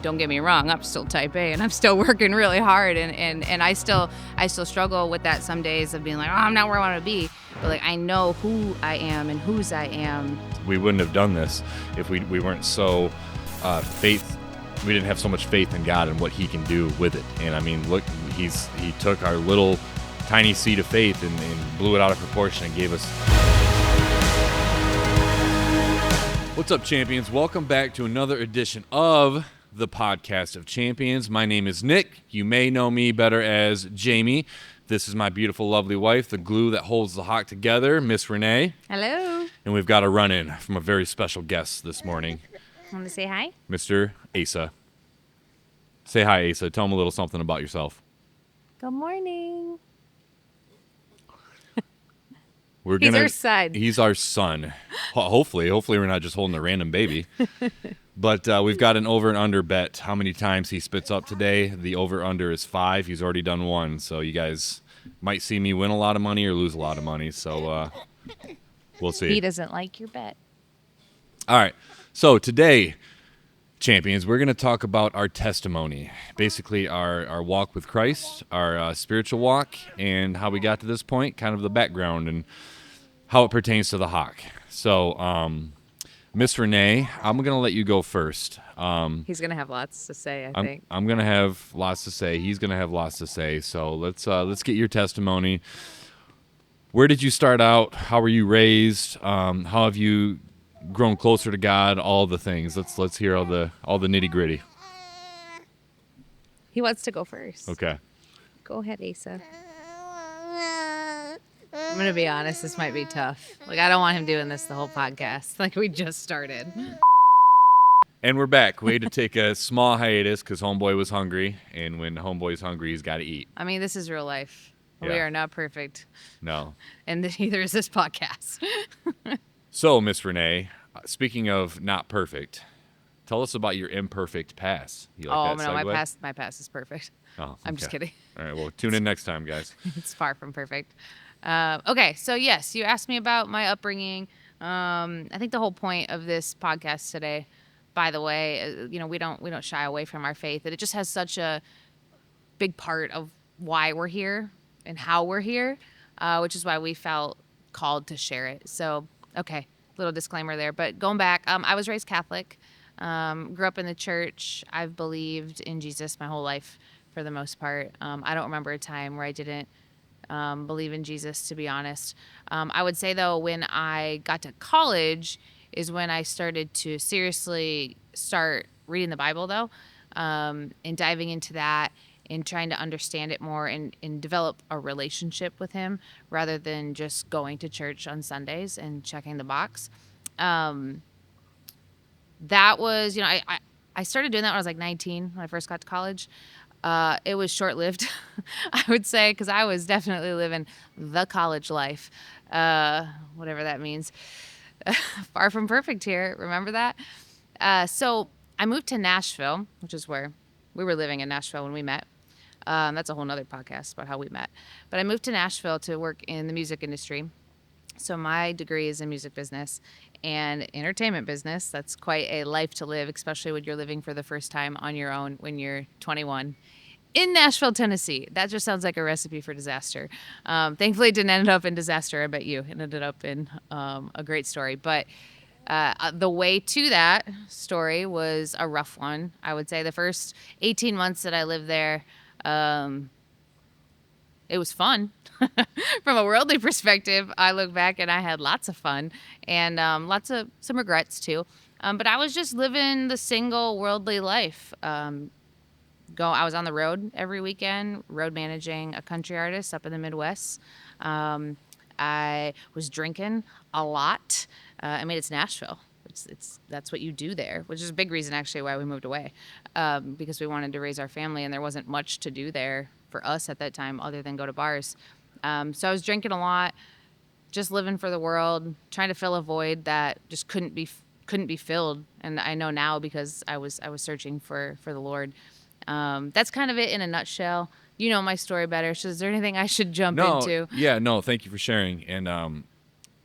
don't get me wrong, I'm still type A and I'm still working really hard, and I still struggle with that some days of being like, oh, I'm not where I want to be, but like I know who I am and whose I am. We wouldn't have done this if we weren't so we didn't have so much faith in God and what he can do with it. And I mean, look, he took our little tiny seed of faith and blew it out of proportion and gave us. What's up, champions? Welcome back to another edition of the Podcast of Champions. My name is Nick. You may know me better as Jamie. This is my beautiful, lovely wife, the glue that holds the HOC together, Miss Renee. Hello. And we've got a run-in from a very special guest this morning. Want to say hi? Mr. Asa. Say hi, Asa. Tell him a little something about yourself. Good morning. He's our son. He's our son. Hopefully we're not just holding a random baby. But we've got an over and under bet. How many times he spits up today? The over under is 5. He's already done 1. So you guys might see me win a lot of money or lose a lot of money. So we'll see. He doesn't like your bet. All right. So today, champions, we're going to talk about our testimony. Basically our walk with Christ, our spiritual walk, and how we got to this point, kind of the background and how it pertains to the HOC. So, Miss Renee, I'm going to let you go first. He's going to have lots to say, I think. I'm going to have lots to say. He's going to have lots to say. So let's get your testimony. Where did you start out? How were you raised? How have you grown closer to God? All the things. Let's hear all the nitty gritty. He wants to go first. Okay. Go ahead, Asa. I'm going to be honest, this might be tough. Like, I don't want him doing this the whole podcast. Like, we just started. And we're back. We had to take a small hiatus because Homeboy was hungry. And when Homeboy's hungry, he's got to eat. I mean, this is real life. Yeah. We are not perfect. No. And neither is this podcast. So, Miss Renee, speaking of not perfect, tell us about your imperfect past. You like that no, segue? my past is perfect. Oh, I'm just kidding. All right, well, tune in next time, guys. It's far from perfect. Okay, so yes, you asked me about my upbringing. I think the whole point of this podcast today, by the way, we don't shy away from our faith. That it just has such a big part of why we're here and how we're here, which is why we felt called to share it. So, okay, little disclaimer there. But going back, I was raised Catholic, grew up in the church. I've believed in Jesus my whole life for the most part. I don't remember a time where I didn't believe in Jesus, to be honest. I would say, though, when I got to college is when I started to seriously start reading the Bible, though, and diving into that and trying to understand it more and develop a relationship with him rather than just going to church on Sundays and checking the box. That was, I started doing that when I was like 19 when I first got to college. It was short-lived, I would say, because I was definitely living the college life, whatever that means. Far from perfect here. Remember that? So I moved to Nashville, which is where we were living in Nashville when we met. That's a whole nother podcast about how we met. But I moved to Nashville to work in the music industry. So my degree is in music business and entertainment business. That's quite a life to live, especially when you're living for the first time on your own when you're 21 in Nashville, Tennessee. That just sounds like a recipe for disaster. Thankfully, it didn't end up in disaster. I bet you it ended up in a great story. But the way to that story was a rough one. I would say the first 18 months that I lived there, it was fun. From a worldly perspective, I look back and I had lots of fun and some regrets too. But I was just living the single worldly life. I was on the road every weekend, road managing a country artist up in the Midwest. I was drinking a lot. It's Nashville. That's what you do there, which is a big reason actually why we moved away, because we wanted to raise our family and there wasn't much to do there for us at that time other than go to bars. So I was drinking a lot, just living for the world, trying to fill a void that just couldn't be filled. And I know now because I was searching for the Lord. That's kind of it in a nutshell. You know my story better. So is there anything I should jump into? Yeah, no, thank you for sharing. And I'm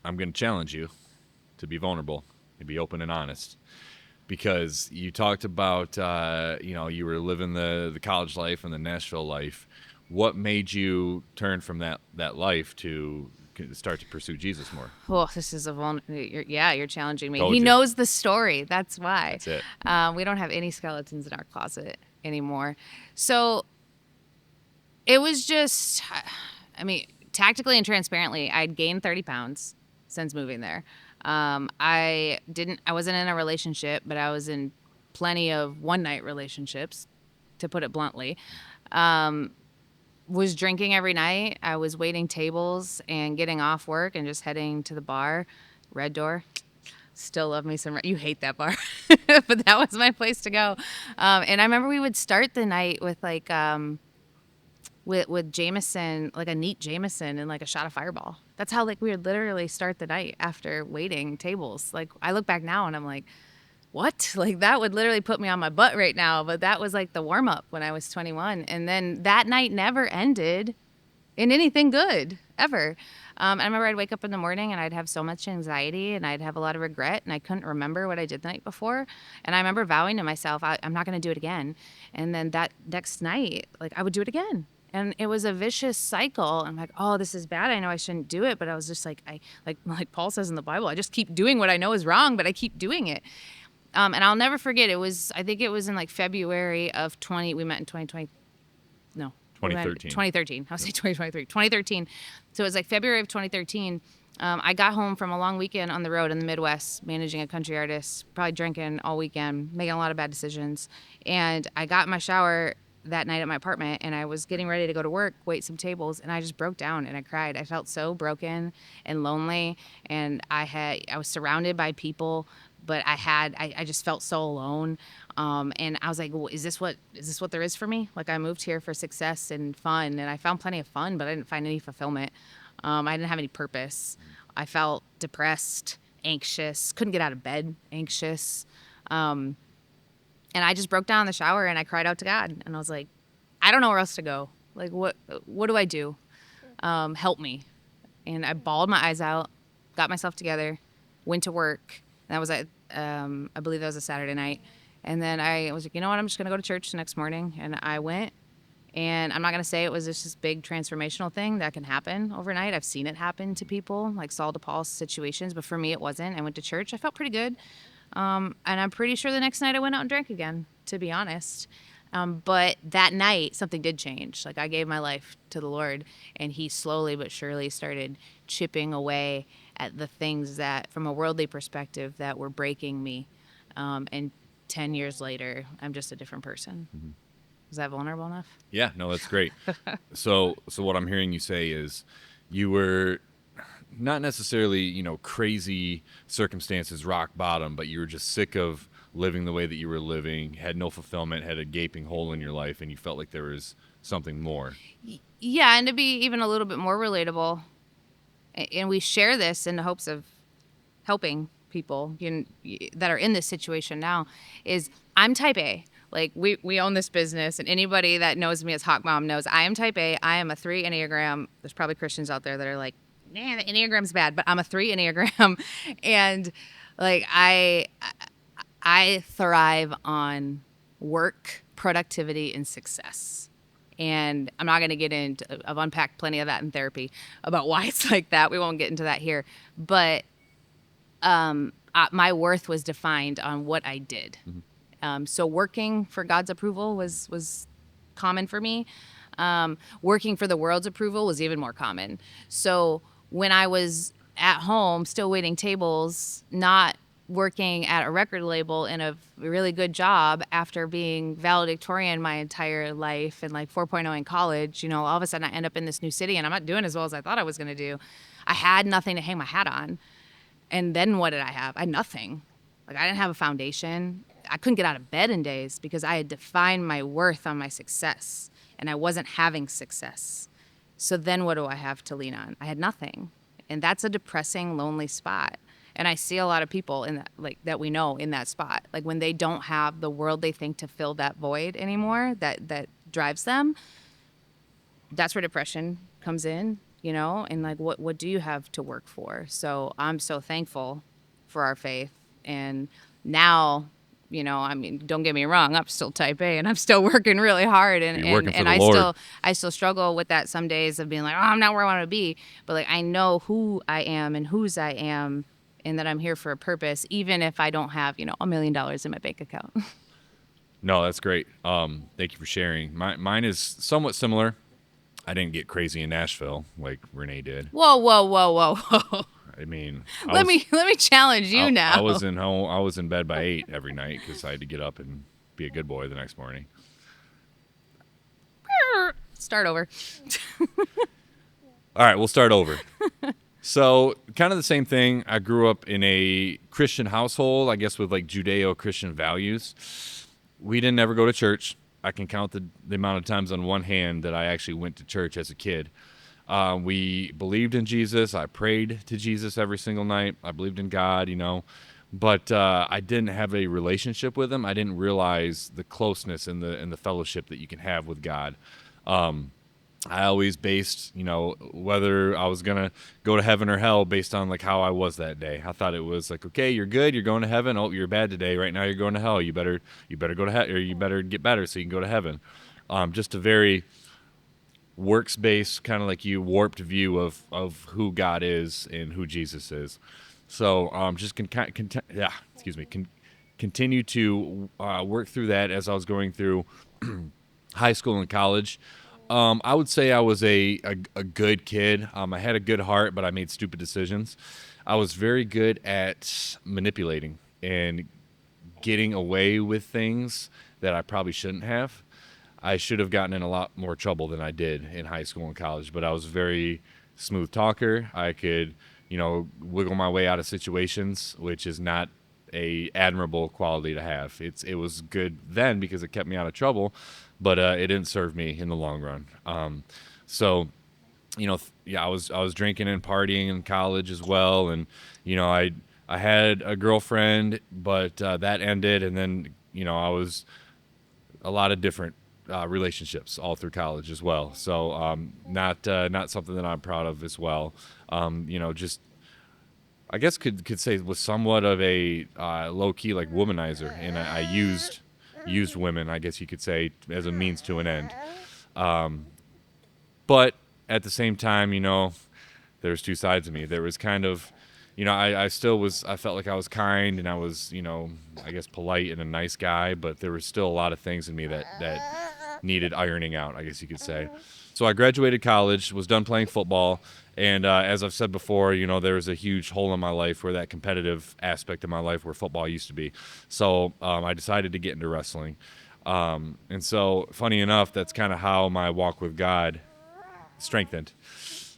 going to challenge you to be vulnerable and be open and honest. because you talked about you were living the college life and the Nashville life. What made you turn from that life to start to pursue Jesus more? Oh, this is a you're challenging me. He Told you. knows the story. That's why. That's it. We don't have any skeletons in our closet anymore. So it was just, I mean, tactically and transparently, I'd gained 30 pounds since moving there. I wasn't in a relationship, but I was in plenty of one night relationships, to put it bluntly. Was drinking every night. I was waiting tables and getting off work and just heading to the bar. Red Door. Still love me some. You hate that bar, but that was my place to go. And I remember we would start the night with with Jameson, like a neat Jameson and like a shot of Fireball. That's how like we would literally start the night after waiting tables. Like I look back now and I'm like, what? Like that would literally put me on my butt right now. But that was like the warm up when I was 21. And then that night never ended in anything good ever. I remember I'd wake up in the morning and I'd have so much anxiety and I'd have a lot of regret and I couldn't remember what I did the night before. And I remember vowing to myself, I'm not going to do it again. And then that next night, like I would do it again. And it was a vicious cycle. I'm like, oh, this is bad. I know I shouldn't do it. But I was just like, like Paul says in the Bible, I just keep doing what I know is wrong, but I keep doing it. And I'll never forget, I think it was in like February of we met in 2020. No. 2013. 2013. I'll say 2023. 2013. So it was like February of 2013. I got home from a long weekend on the road in the Midwest, managing a country artist, probably drinking all weekend, making a lot of bad decisions. And I got in my shower that night at my apartment and I was getting ready to go to work, wait some tables, and I just broke down and I cried. I felt so broken and lonely, and I was surrounded by people, but I just felt so alone. And I was like, well, is this what there is for me? Like I moved here for success and fun, and I found plenty of fun, but I didn't find any fulfillment. I didn't have any purpose. I felt depressed, anxious, couldn't get out of bed, anxious. And I just broke down in the shower and I cried out to God. And I was like, I don't know where else to go. Like, what do I do? Help me. And I bawled my eyes out, got myself together, went to work. And that was I believe that was a Saturday night. And then I was like, you know what? I'm just going to go to church the next morning. And I went. And I'm not going to say it was just this big transformational thing that can happen overnight. I've seen it happen to people, like Saul to Paul situations. But for me, it wasn't. I went to church. I felt pretty good. And I'm pretty sure the next night I went out and drank again, to be honest. But that night, something did change. Like I gave my life to the Lord, and He slowly but surely started chipping away at the things that, from a worldly perspective, that were breaking me. And 10 years later, I'm just a different person. Mm-hmm. Is that vulnerable enough? Yeah, no, that's great. So what I'm hearing you say is you were not necessarily, crazy circumstances, rock bottom, but you were just sick of living the way that you were living, had no fulfillment, had a gaping hole in your life, and you felt like there was something more. Yeah, and to be even a little bit more relatable, and we share this in the hopes of helping people that are in this situation now, is I'm type A. Like, we own this business, and anybody that knows me as Hawk Mom knows I am type A. I am a 3 Enneagram. There's probably Christians out there that are like, nah, the Enneagram's bad, but I'm a 3 Enneagram. And, like, I thrive on work, productivity, and success. And I'm not going to get into, I've unpacked plenty of that in therapy about why it's like that. We won't get into that here. But my worth was defined on what I did. Mm-hmm. So working for God's approval was common for me. Working for the world's approval was even more common. So when I was at home, still waiting tables, not working at a record label in a really good job after being valedictorian my entire life and like 4.0 in college, all of a sudden I end up in this new city and I'm not doing as well as I thought I was going to do. I had nothing to hang my hat on. And then what did I have? I had nothing. Like I didn't have a foundation. I couldn't get out of bed in days because I had defined my worth on my success and I wasn't having success. So then what do I have to lean on? I had nothing. And that's a depressing, lonely spot. And I see a lot of people in that, like that we know in that spot. Like when they don't have the world they think to fill that void anymore, that drives them. That's where depression comes in, and like what do you have to work for? So I'm so thankful for our faith. And now I mean, don't get me wrong, I'm still type A and I'm still working really hard, and You're and working for and the Lord. I still struggle with that some days of being like, oh, I'm not where I want to be, but like I know who I am and whose I am, and that I'm here for a purpose, even if I don't have $1 million in my bank account. No, that's great. Thank you for sharing. Mine is somewhat similar. I didn't get crazy in Nashville like Renee did. Whoa, whoa, whoa, whoa, whoa. I mean, Let me challenge you I now. was in home. I was in bed by 8 every night because I had to get up and be a good boy the next morning. Start over. All right, we'll start over. So, kind of the same thing. I grew up in a Christian household, I guess, with like Judeo-Christian values. We didn't ever go to church. I can count the amount of times on one hand that I actually went to church as a kid. We believed in Jesus. I prayed to Jesus every single night. I believed in God, but I didn't have a relationship with Him. I didn't realize the closeness and the fellowship that you can have with God. I always based, whether I was gonna go to heaven or hell based on like how I was that day. I thought it was like, okay, you're good, you're going to heaven. Oh, you're bad today. Right now, you're going to hell. You better go to hell, or you better get better so you can go to heaven. Just a very works based, kind of like you warped view of who God is and who Jesus is. So just continue to work through that as I was going through high school and college. I would say I was a good kid. I had a good heart, but I made stupid decisions. I was very good at manipulating and getting away with things that I probably shouldn't have. I should have gotten in a lot more trouble than I did in high school and college, but I was a very smooth talker. I could, wiggle my way out of situations, which is not a admirable quality to have. It was good then because it kept me out of trouble, but it didn't serve me in the long run. So yeah, I was drinking and partying in college as well, and I had a girlfriend, but that ended, and then I was a lot of different relationships all through college as well. So not something that I'm proud of as well. Just I guess could say was somewhat of a low key like womanizer, and I used women, I guess you could say, as a means to an end. But at the same time, there's two sides of me. There was kind of, I still was, I felt like I was kind and I was, I guess polite and a nice guy, but there was still a lot of things in me that needed ironing out, I guess you could say. So I graduated college, was done playing football, and as I've said before, there was a huge hole in my life where that competitive aspect of my life where football used to be. So I decided to get into wrestling. And so, funny enough, that's kind of how my walk with God strengthened.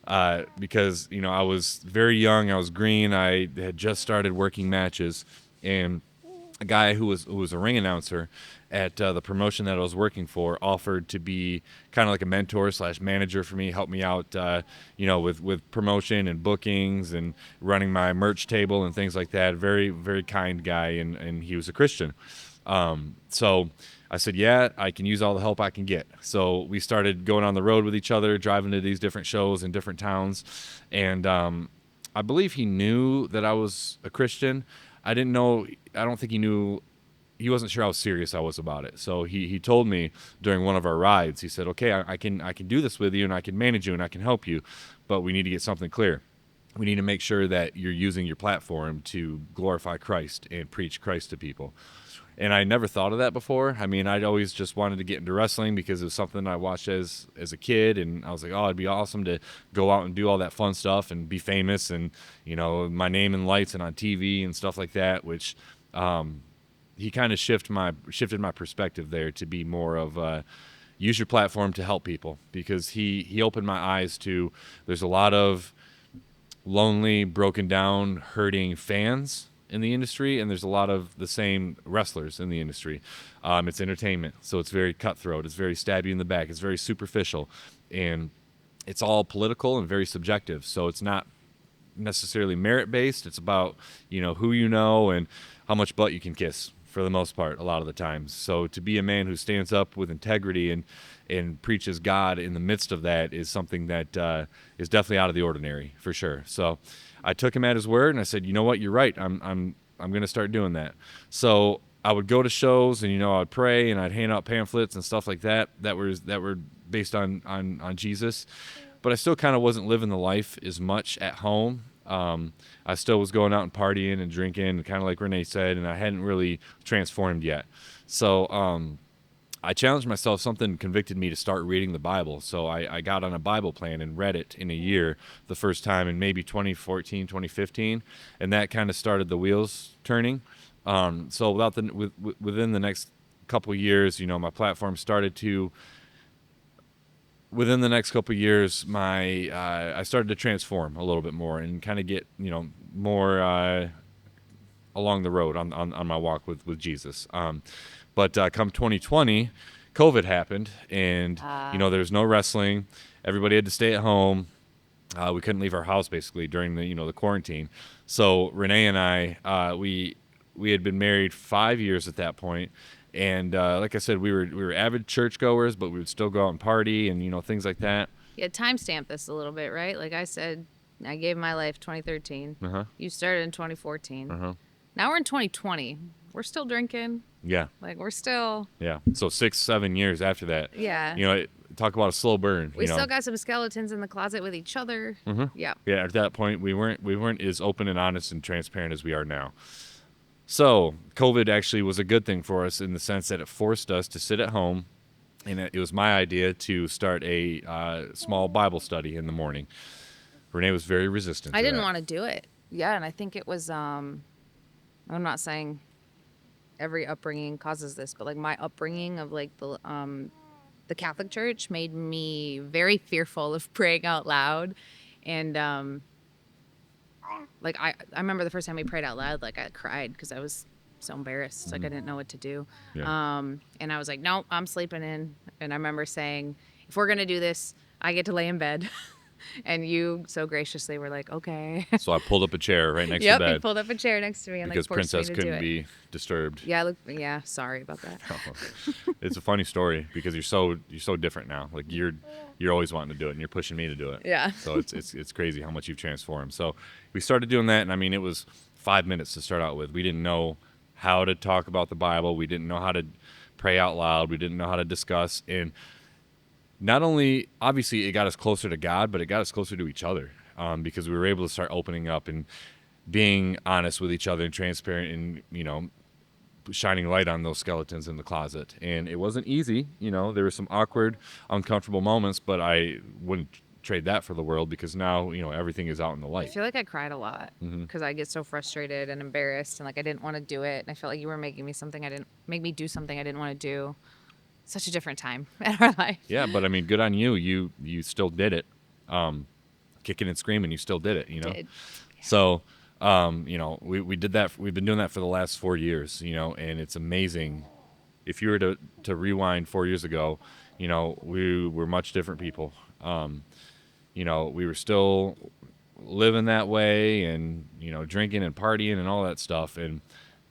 Because I was very young, I was green, I had just started working matches, and a guy who was a ring announcer at the promotion that I was working for offered to be kind of like a mentor slash manager for me, help me out, with promotion and bookings and running my merch table and things like that. Very, very kind guy, and he was a Christian. So I said, yeah, I can use all the help I can get. So we started going on the road with each other, driving to these different shows in different towns. And I believe he knew that I was a Christian. I didn't know, I don't think he knew, he wasn't sure how serious I was about it. So he told me during one of our rides, he said, okay, I can do this with you and I can manage you and I can help you, but we need to get something clear. We need to make sure that you're using your platform to glorify Christ and preach Christ to people. And I never thought of that before. I mean, I'd always just wanted to get into wrestling because it was something I watched as a kid, and I was like, oh, it'd be awesome to go out and do all that fun stuff and be famous, and my name in lights and on TV and stuff like that. Which he kind of shifted my perspective there to be more of use your platform to help people, because he opened my eyes to there's a lot of lonely, broken down, hurting fans in the industry, and there's a lot of the same wrestlers in the industry. It's entertainment, so it's very cutthroat. It's very stab you in the back. It's very superficial, and it's all political and very subjective. So it's not necessarily merit based. It's about who you know and how much butt you can kiss for the most part a lot of the times. So to be a man who stands up with integrity and preaches God in the midst of that is something that is definitely out of the ordinary for sure. So I took him at his word and I said, you know what, you're right. I'm going to start doing that. So I would go to shows, and I'd pray, and I'd hand out pamphlets and stuff like that were based on Jesus, but I still kind of wasn't living the life as much at home. I still was going out and partying and drinking, kind of like Renee said, and I hadn't really transformed yet. So I challenged myself. Something convicted me to start reading the Bible. So I got on a Bible plan and read it in a year the first time in maybe 2014, 2015. And that kind of started the wheels turning. So within the next couple years, my platform started to, within the next couple years, I started to transform a little bit more and kind of get, more along the road on my walk with Jesus. But come 2020, COVID happened, and there was no wrestling. Everybody had to stay at home. We couldn't leave our house basically during the quarantine. So Renee and I, we had been married 5 years at that point, and like I said, we were avid churchgoers, but we would still go out and party and things like that. Yeah, timestamp this a little bit, right? Like I said, I gave my life 2013. Uh-huh. You started in 2014. Uh-huh. Now we're in 2020. We're still drinking. Yeah. Like we're still. Yeah. So 6-7 years after that. Yeah. Talk about a slow burn. We still got some skeletons in the closet with each other. Mm-hmm. Yeah. Yeah. At that point, we weren't as open and honest and transparent as we are now. So COVID actually was a good thing for us in the sense that it forced us to sit at home, and it was my idea to start a small Bible study in the morning. Renee was very resistant. I to didn't that. want to do it. Yeah, and I think it was. I'm not saying every upbringing causes this, but like my upbringing of like the Catholic Church made me very fearful of praying out loud, and like I remember the first time we prayed out loud, like I cried because I was so embarrassed, like I didn't know what to do. Yeah. And I was like, no, I'm sleeping in. And I remember saying, if we're gonna do this, I get to lay in bed. And you so graciously were like, okay. So I pulled up a chair right next Yep, to you bed pulled up a chair next to me and because like forced me Princess to do couldn't it. be disturbed. Yeah, sorry about that. It's a funny story because you're so different now. Like you're always wanting to do it, and you're pushing me to do it. Yeah. So it's crazy how much you've transformed. So we started doing that, and I mean it was 5 minutes to start out with. We didn't know how to talk about the Bible. We didn't know how to pray out loud. We didn't know how to discuss. And not only, obviously, it got us closer to God, but it got us closer to each other because we were able to start opening up and being honest with each other and transparent and, shining light on those skeletons in the closet. And it wasn't easy. There were some awkward, uncomfortable moments, but I wouldn't trade that for the world because now, everything is out in the I light. feel like I cried a lot because I get so frustrated and embarrassed and like I didn't want to do it. And I felt like you were making me make me do something I didn't want to do. Such a different time in our life. Yeah, but I mean, good on you. You still did it. Kicking and screaming, you still did it, Did. So, we did that. We've been doing that for the last 4 years, and it's amazing. If you were to rewind 4 years ago, we were much different people. We were still living that way and, drinking and partying and all that stuff. And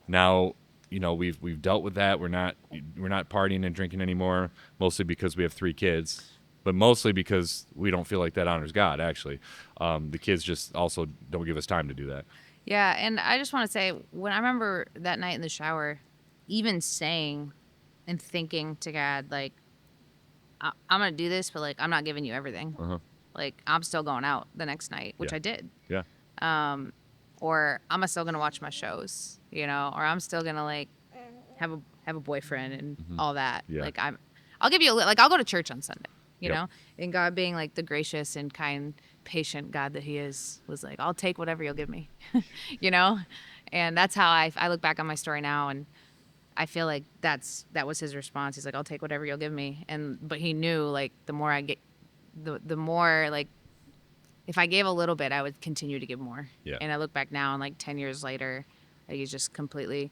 now, we've dealt with that. We're not partying and drinking anymore, mostly because we have 3 kids, but mostly because we don't feel like that honors God, actually. The kids just also don't give us time to do that. Yeah, and I just want to say, when I remember that night in the shower, even saying and thinking to God, like, I'm going to do this, but, like, I'm not giving you everything. Uh-huh. Like, I'm still going out the next night, which Yeah. I did. Yeah. Or I'm still going to watch my shows, or I'm still going to, like, have a boyfriend and all that. Yeah. Like, I'll give you I'll go to church on Sunday, you Yep. know? And God being, like, the gracious and kind, patient God that he is, was like, I'll take whatever you'll give me, And that's how I look back on my story now, and I feel like that was his response. He's like, I'll take whatever you'll give me. But he knew, like, the more I get, the more, like, if I gave a little bit, I would continue to give more. Yeah. And I look back now, and like 10 years later, like, he's just completely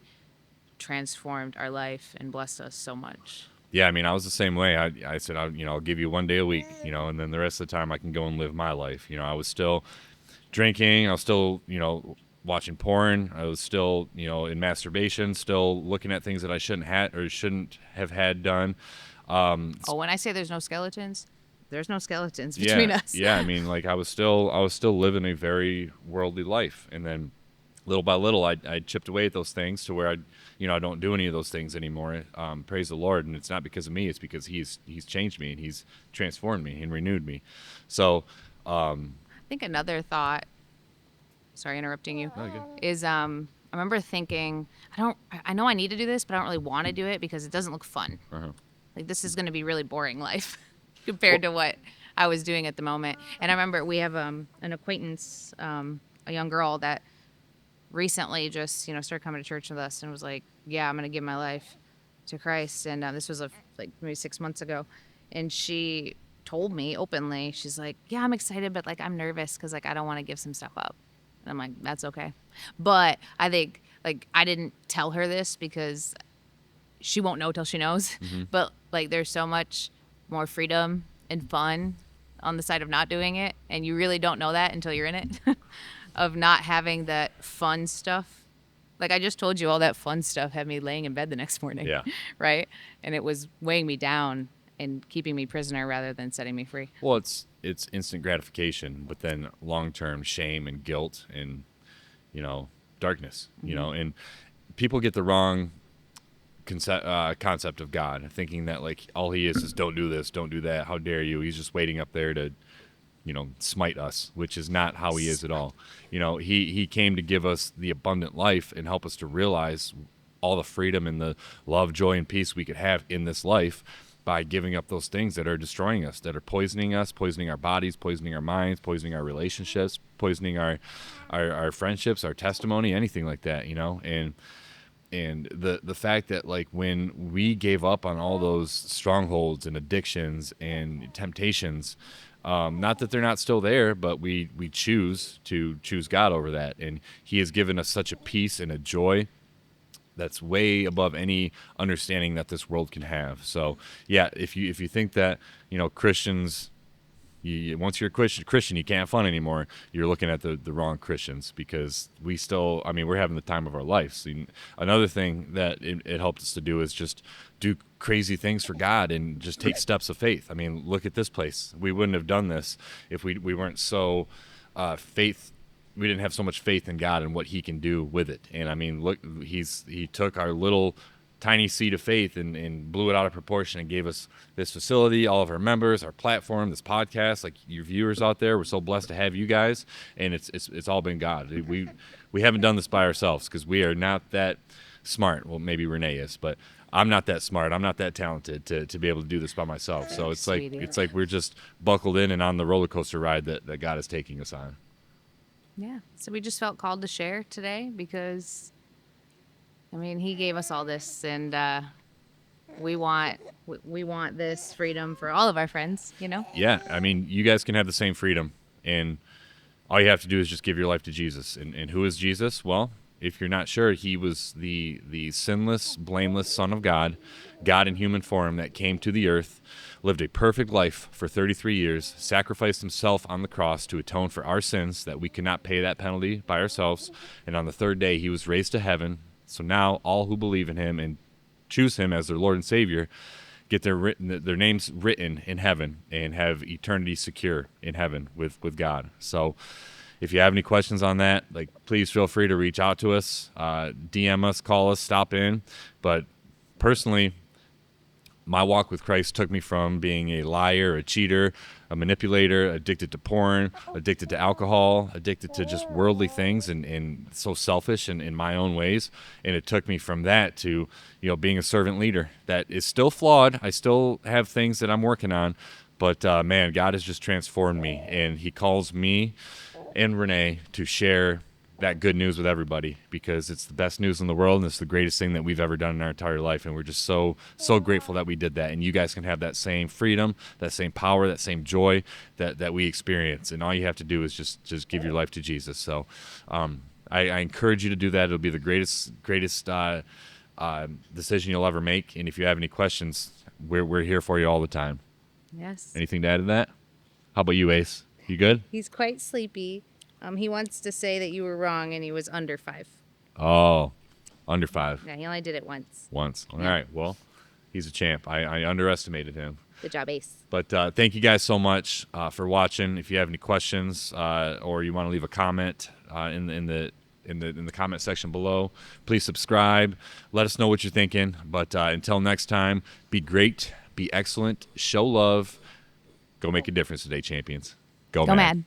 transformed our life and blessed us so much. Yeah, I mean, I was the same way. I said, I'll give you one day a week, and then the rest of the time I can go and live my life. I was still drinking. I was still, watching porn. I was still, in masturbation, still looking at things that I shouldn't have had done. When I say there's no skeletons, there's no skeletons between us. Yeah, I mean, like I was still living a very worldly life, and then little by little, I chipped away at those things to where I don't do any of those things anymore. Praise the Lord. And it's not because of me, it's because he's changed me and he's transformed me and renewed me. So, I think another thought, sorry interrupting you, no, good. is I remember thinking, I know I need to do this, but I don't really want to do it because it doesn't look fun. Uh-huh. Like this is going to be really boring life Well, compared to what I was doing at the moment. And I remember we have an acquaintance, a young girl that recently just started coming to church with us and was like, yeah, I'm going to give my life to Christ. And this was like maybe 6 months ago, and she told me openly, she's like, yeah, I'm excited, but like I'm nervous because like I don't want to give some stuff up. And I'm like, that's okay. But I think like I didn't tell her this because she won't know till she knows. mm-hmm. But like there's so much more freedom and fun on the side of not doing it, and you really don't know that until you're in it. Of not having that fun stuff. Like I just told you, all that fun stuff had me laying in bed the next morning. Yeah. Right? And it was weighing me down and keeping me prisoner rather than setting me free. Well, it's instant gratification, but then long-term shame and guilt and darkness. And people get the wrong concept of God, thinking that like all he is don't do this, don't do that, how dare you. He's just waiting up there to smite us, which is not how he is at all. He came to give us the abundant life and help us to realize all the freedom and the love, joy, and peace we could have in this life by giving up those things that are destroying us, that are poisoning us, poisoning our bodies, poisoning our minds, poisoning our relationships, poisoning our friendships, our testimony, anything like that, and the fact that like when we gave up on all those strongholds and addictions and temptations, not that they're not still there, but we choose to choose God over that, and he has given us such a peace and a joy that's way above any understanding that this world can have. So yeah, if you think that Christians, once you're a Christian, you can't have fun anymore, you're looking at the wrong Christians, because we're having the time of our lives. Another thing that it helped us to do is just do crazy things for God and just take steps of faith. I mean, look at this place. We wouldn't have done this if we weren't so faith. We didn't have so much faith in God and what he can do with it. And I mean, look, he took our little tiny seed of faith and blew it out of proportion and gave us this facility, all of our members, our platform, this podcast, like your viewers out there. We're so blessed to have you guys, and it's all been God. We haven't done this by ourselves because we are not that smart. Well, maybe Renee is, but I'm not that smart. I'm not that talented to be able to do this by myself. So it's like we're just buckled in and on the roller coaster ride that God is taking us on. Yeah. So we just felt called to share today because, I mean, he gave us all this, and we want this freedom for all of our friends, Yeah, I mean, you guys can have the same freedom, and all you have to do is just give your life to Jesus. And who is Jesus? Well, if you're not sure, he was the sinless, blameless Son of God, God in human form that came to the earth, lived a perfect life for 33 years, sacrificed himself on the cross to atone for our sins, that we could not pay that penalty by ourselves. And on the third day, he was raised to heaven. So now all who believe in him and choose him as their Lord and Savior get their names written in heaven and have eternity secure in heaven with God. So if you have any questions on that, like, please feel free to reach out to us, DM us, call us, stop in. But personally, my walk with Christ took me from being a liar, a cheater, a manipulator, addicted to porn, addicted to alcohol, addicted to just worldly things, and so selfish in my own ways. And it took me from that to, being a servant leader that is still flawed. I still have things that I'm working on, but man, God has just transformed me, and he calls me and Renee to share that good news with everybody, because it's the best news in the world, and it's the greatest thing that we've ever done in our entire life. And we're just so grateful that we did that, and you guys can have that same freedom, that same power, that same joy that we experience. And all you have to do is just give your life to Jesus. So I encourage you to do that. It'll be the greatest decision you'll ever make. And if you have any questions, we're here for you all the time. Yes. Anything to add to that? How about you, Ace? You good? He's quite sleepy. He wants to say that you were wrong and he was under 5. Oh, under 5. Yeah, he only did it once. All right. Well, he's a champ. I underestimated him. Good job, Ace. But thank you guys so much for watching. If you have any questions or you want to leave a comment in the in the comment section below. Please subscribe. Let us know what you're thinking. But until next time, be great, be excellent, show love, go make a difference today, champions. Go Go Mad. Mad.